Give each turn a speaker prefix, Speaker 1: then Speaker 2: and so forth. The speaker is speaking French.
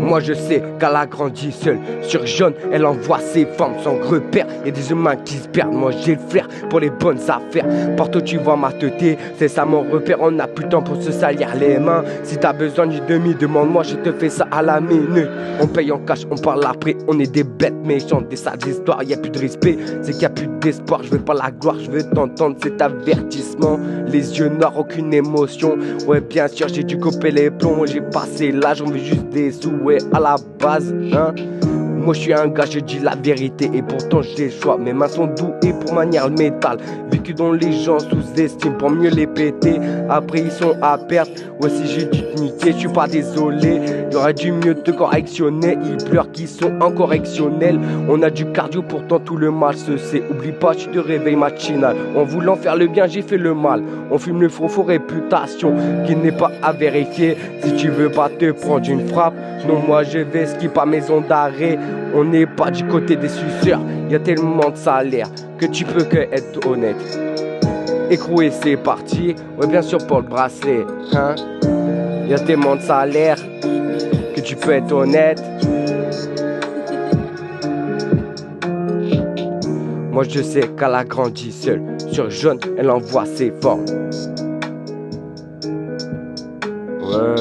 Speaker 1: Moi je sais qu'elle a grandi seule. Sur jaune, elle envoie ses formes sans repère. Y'a des humains qui se perdent. Moi j'ai le flair pour les bonnes affaires. Partout tu vois ma teuté, c'est ça mon repère. On n'a plus de temps pour se salir les mains. Si t'as besoin du demi, demande-moi, je te fais ça à la minute. On paye en cash, on parle après. On est des bêtes méchantes, des sales histoires. Y'a plus de respect, c'est qu'il y a plus d'espoir. Je veux pas la gloire, je veux t'entendre cet avertissement. Les yeux noirs, aucune émotion. Ouais bien sûr j'ai dû couper les plombs. J'ai passé l'âge, on veut juste des sous. Ouais à la base hein. Moi je suis un gars, je dis la vérité et pourtant j'ai le choix. Mes mains sont douées pour manier le métal. Vécu dont les gens sous-estiment pour mieux les péter. Après ils sont à perte. Ouais si j'ai dû te niquer, je suis pas désolé. J'aurais dû mieux te correctionner. Ils pleurent qui sont incorrectionnels. On a du cardio pourtant tout le mal se sait. Oublie pas, tu te réveilles matinal. En voulant faire le bien, j'ai fait le mal. On fume le faux réputation qui n'est pas à vérifier. Si tu veux pas te prendre une frappe, non moi je vais skip à maison d'arrêt. On n'est pas du côté des suceurs. Y'a tellement de salaire que tu peux que être honnête. Écroué c'est parti. Ouais bien sûr pour le bracelet hein. Y'a tellement de salaire que tu peux être honnête. Moi je sais qu'elle a grandi seule. Sur jaune elle envoie ses formes. Ouais